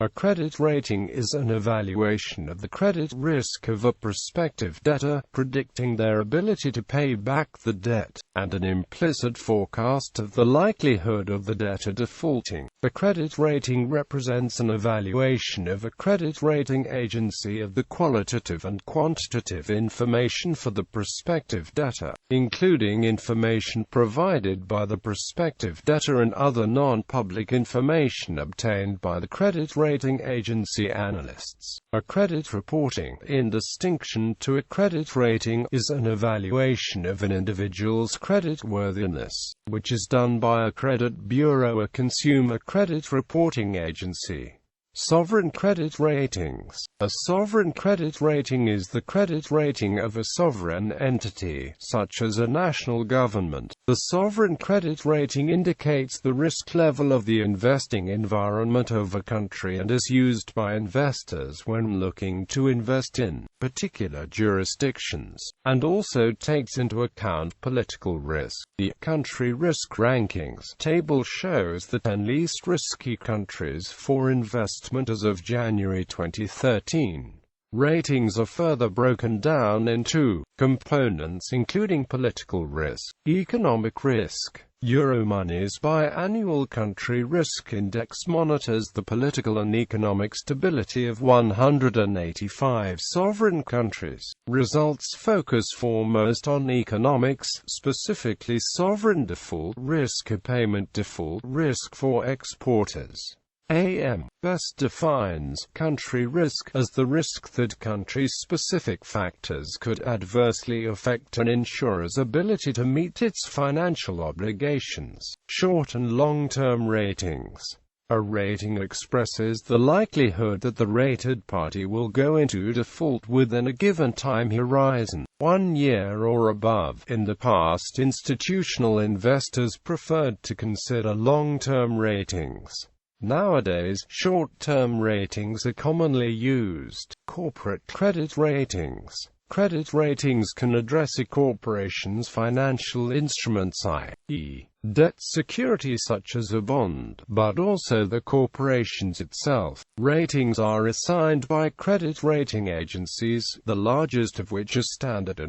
A credit rating is an evaluation of the credit risk of a prospective debtor, predicting their ability to pay back the debt, and an implicit forecast of the likelihood of the debtor defaulting. The credit rating represents an evaluation of a credit rating agency of the qualitative and quantitative information for the prospective debtor, including information provided by the prospective debtor and other non-public information obtained by the credit rating agency analysts. A credit reporting, in distinction to a credit rating, is an evaluation of an individual's credit worthiness, which is done by a credit bureau, a consumer credit reporting agency. Sovereign credit ratings. A sovereign credit rating is the credit rating of a sovereign entity, such as a national government. The sovereign credit rating indicates the risk level of the investing environment of a country and is used by investors when looking to invest in particular jurisdictions, and also takes into account political risk. The Country Risk Rankings table shows the 10 least risky countries for investment as of January 2013. Ratings are further broken down into components including political risk, economic risk. Euromoney's biannual country risk index monitors the political and economic stability of 185 sovereign countries. Results focus foremost on economics, specifically sovereign default risk, a payment default risk for exporters. AM best defines country risk as the risk that country-specific factors could adversely affect an insurer's ability to meet its financial obligations. Short and long-term ratings. A rating expresses the likelihood that the rated party will go into default within a given time horizon, 1 year or above. In the past, institutional investors preferred to consider long-term ratings. Nowadays, short-term ratings are commonly used. Corporate credit ratings. Credit ratings can address a corporation's financial instruments, i.e., debt securities such as a bond, but also the corporations itself. Ratings are assigned by credit rating agencies, the largest of which are Standard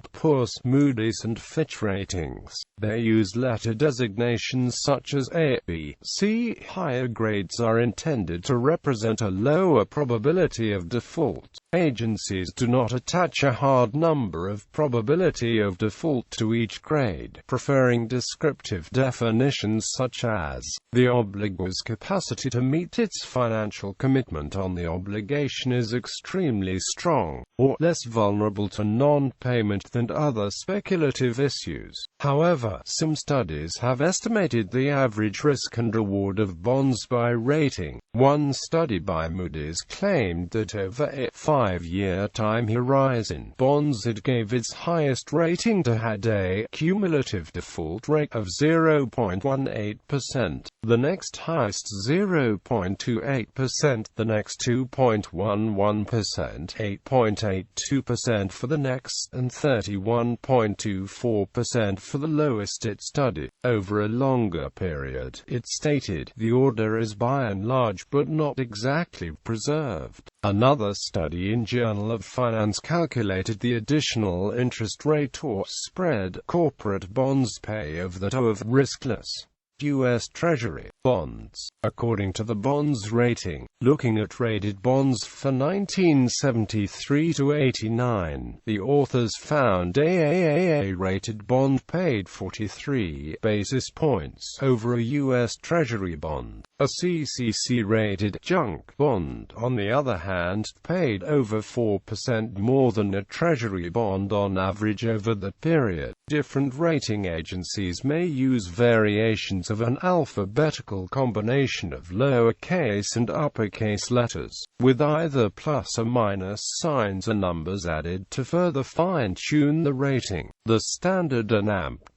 & Poor's, Moody's and Fitch Ratings. They use letter designations such as A, B, C. Higher grades are intended to represent a lower probability of default. Agencies do not attach a hard number of probability of default to each grade, preferring descriptive definitions such as, the obligor's capacity to meet its financial commitment on the obligation is extremely strong, or less vulnerable to non-payment than other speculative issues. However, some studies have estimated the average risk and reward of bonds by rating. One study by Moody's claimed that over a 5-year time horizon, bonds it gave its highest rating to had a cumulative default rate of 0.18%, the next highest 0.28%, the next 2.11%, 8.82% for the next, and 31.24% for the lowest it studied. Over a longer period, it stated, the order is by and large but not exactly preserved. Another study in Journal of Finance calculated the additional interest rate or spread corporate bonds pay of the of riskless U.S. Treasury bonds. According to the bonds rating, looking at rated bonds for 1973 to 89, the authors found AAA-rated bond paid 43 basis points over a U.S. Treasury bond. A CCC-rated junk bond, on the other hand, paid over 4% more than a Treasury bond on average over the period. Different rating agencies may use variations of an alphabetical combination of lowercase and uppercase letters, with either plus or minus signs or numbers added to further fine-tune the rating. The standard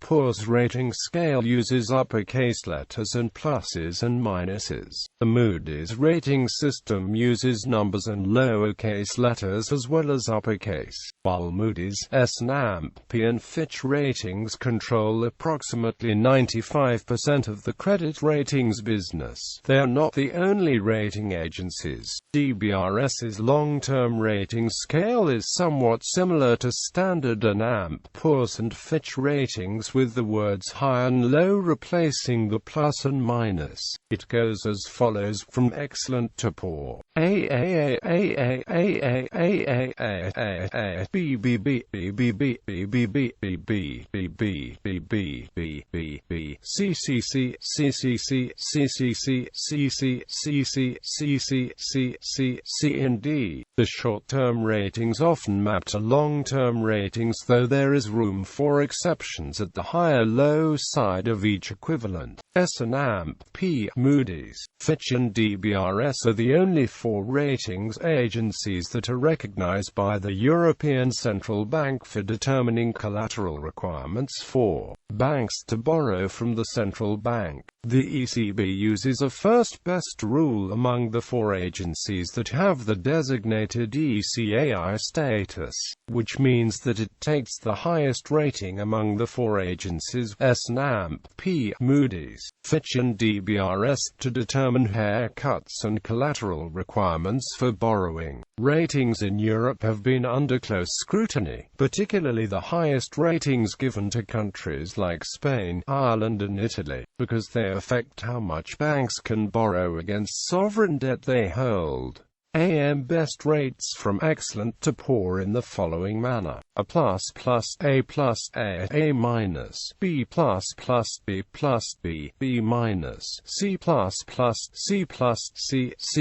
Poor's rating scale uses uppercase letters and pluses and minuses. The Moody's rating system uses numbers and lowercase letters as well as uppercase. While Moody's, S&P and Fitch ratings control approximately 95% of the credit ratings business, they are not the only rating agencies. DBRS's long-term rating scale is somewhat similar to standard Poor's and Fitch ratings, with the words high and low replacing the plus and minus. It goes as follows from excellent to poor. A B B B B B B B B B B B B B B B B B B C C C C C C C C C C C C C C C C C C and D. The short-term ratings often map to long-term ratings, though there is room for exceptions at the higher-low side of each equivalent. S&P, Moody's, Fitch and DBRS are the only four ratings agencies that are recognized by the European Central Bank for determining collateral requirements for banks to borrow from the central bank. The ECB uses a first-best rule among the four agencies that have the designated ECAI status, which means that it takes the highest rating among the four agencies, S&P, Moody's, Fitch and DBRS, to determine haircuts and collateral requirements for borrowing. Ratings in Europe have been under close scrutiny, particularly the highest ratings given to countries like Spain, Ireland and Italy, because they affect how much banks can borrow against sovereign debt they hold. AM best rates from excellent to poor in the following manner: A plus, A plus, A minus, B plus, B plus, B minus, C plus, C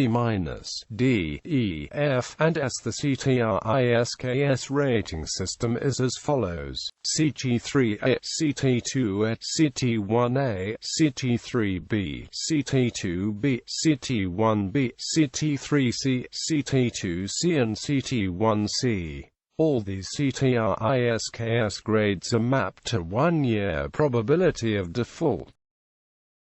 minus, D, E, F, and S. The CTRISKS rating system is as follows: CT3 at CT2 at CT1A, CT3B, CT2B, CT1B, CT3C, CT2C and CT1C. All these CTRISKS grades are mapped to 1-year probability of default.